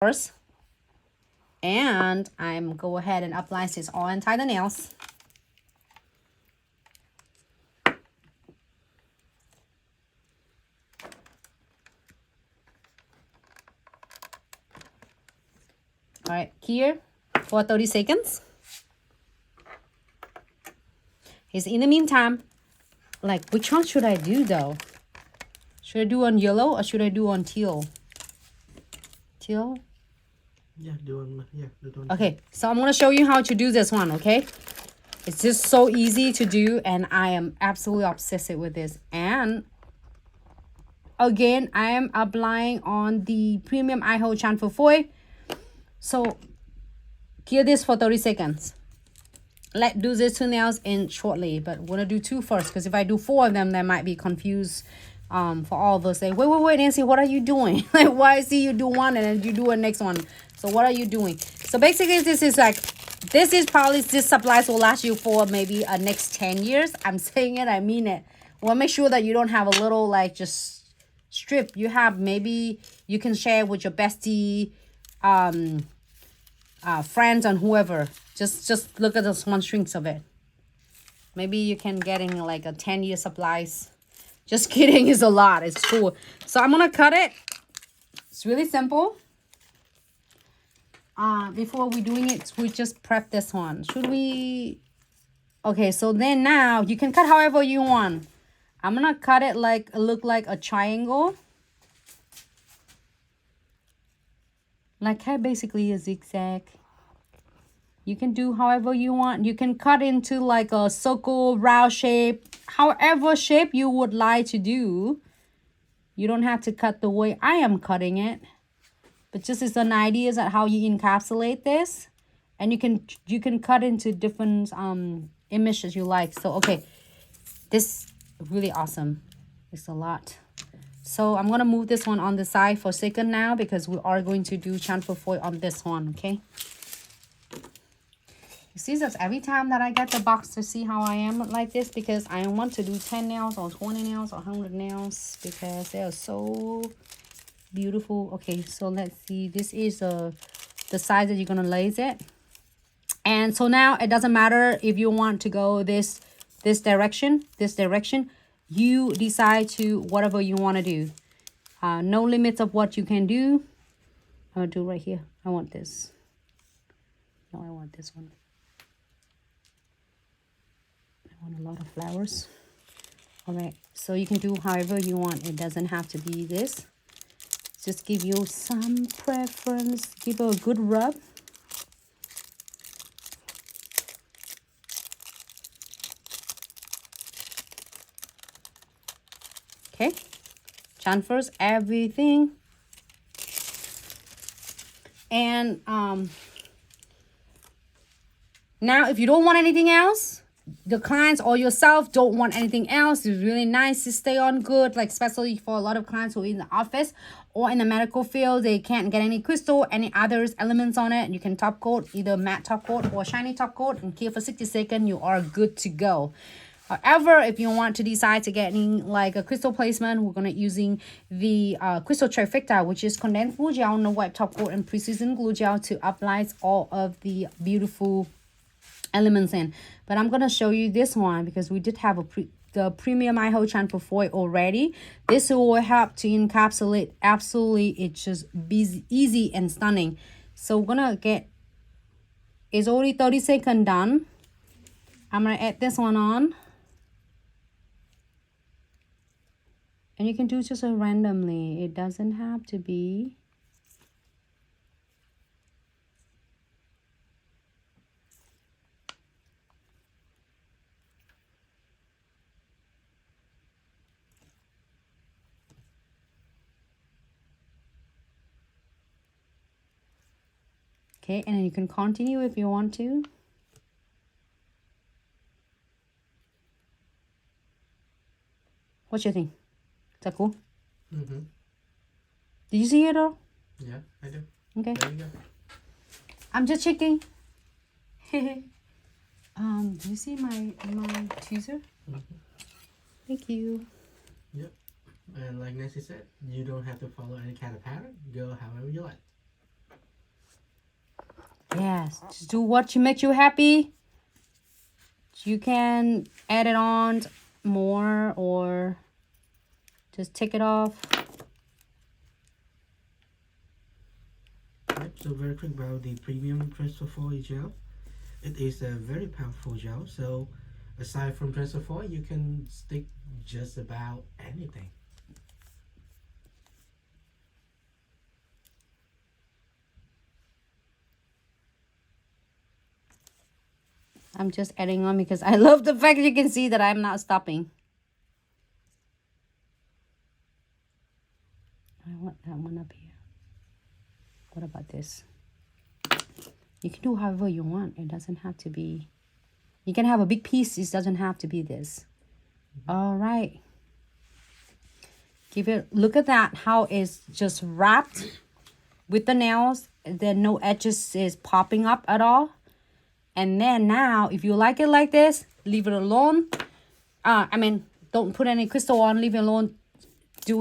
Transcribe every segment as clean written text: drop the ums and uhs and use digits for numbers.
first. And I'm go ahead and apply this all inside the nails. All right, here for 30 seconds. Is in the meantime, like, which one should I do though? Should I do on yellow or should I do on teal? Teal? Yeah, do on. Okay, so I'm gonna show you how to do this one, okay? It's just so easy to do, and I am absolutely obsessed with this. And again, I am applying on the Premium Iho Chamfer Foil. So, cure this for 30 seconds. Let's do these 2 nails in shortly, but we're gonna do 2 first, because if I do 4 of them, they might be confused. For all of us, say, wait, Nancy, what are you doing? Like, why I see you do one and then you do a next one? So what are you doing? So basically, this is probably, this supplies will last you for maybe a next 10 years. I'm saying it, I mean it. Well, make sure that you don't have a little like just strip. You have, maybe you can share with your bestie, friends and whoever. Just look at the one strings of it. Maybe you can get in like a 10-year supplies. Just kidding, it's a lot. It's cool. So I'm gonna cut it. It's really simple. Before we doing it, we just prep this one. Should we? Okay, so then now you can cut however you want. I'm gonna cut it like, look like a triangle. Like basically a zigzag. You can do however you want. You can cut into like a circle, round shape, however shape you would like to do. You don't have to cut the way I am cutting it. But just as an idea is how you encapsulate this. And you can cut into different images you like. So, okay. This is really awesome. It's a lot. So, I'm going to move this one on the side for a second now, because we are going to do chamfer foil on this one, okay? You see, that's every time that I get the box to see how I am like this, because I want to do 10 nails or 20 nails or 100 nails, because they are so beautiful. Okay, so let's see. This is the size that you're going to lace it. And so now it doesn't matter if you want to go this direction, you decide to whatever you want to do. No limits of what you can do. I'm going to do right here. I want this. No, I want this one. I want a lot of flowers. All right, so you can do however you want. It doesn't have to be this. Just give you some preference. Give it a good rub. Okay, chamfers everything. And now if you don't want anything else, the clients or yourself don't want anything else, it's really nice to stay on good, like especially for a lot of clients who are in the office or in the medical field, they can't get any crystal, any others elements on it. You can top coat, either matte top coat or shiny top coat, and here for 60 seconds, you are good to go. However, if you want to decide to get in like a crystal placement, we're gonna using the crystal trifecta, which is condensed glue gel, no white top coat, and precision glue gel to apply all of the beautiful elements in. But I'm gonna show you this one because we did have the Premium Iho Chamfer Foil already. This will help to encapsulate. Absolutely, it's just easy and stunning. So we're gonna get, it's already 30 seconds done. I'm gonna add this one on. And you can do just randomly. It doesn't have to be. Okay, and then you can continue if you want to. What you think? Is that cool? Mm-hmm. Did you see it all? Yeah, I do. Okay. There you go. I'm just checking. Do you see my teaser? Mm-hmm. Thank you. Yep. And like Nancy said, you don't have to follow any kind of pattern. Go however you like. Yes, just do what makes you happy. You can add it on more or just take it off. Right, so very quick about the premium transfer foil gel. It is a very powerful gel. So aside from transfer foil, you can stick just about anything. I'm just adding on because I love the fact you can see that I'm not stopping. I want that one up here. What about this? You can do however you want. It doesn't have to be. You can have a big piece. It doesn't have to be this. All right. Look at that. How it's just wrapped with the nails. Then no edges is popping up at all. And then now, if you like it like this, leave it alone. Don't put any crystal on. Leave it alone. It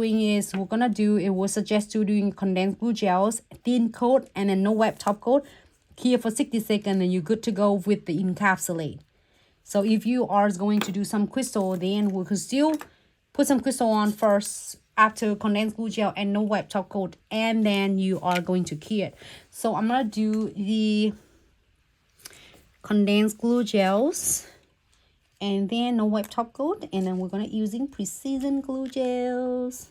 will suggest you doing condensed glue gels, thin coat, and then no web top coat. Here for 60 seconds, and you're good to go with the encapsulate. So if you are going to do some crystal, then we could still put some crystal on first after condensed glue gel and no web top coat, and then you are going to key it. So I'm gonna do the condensed glue gels and then no web top coat, and then we're gonna using precision glue gels.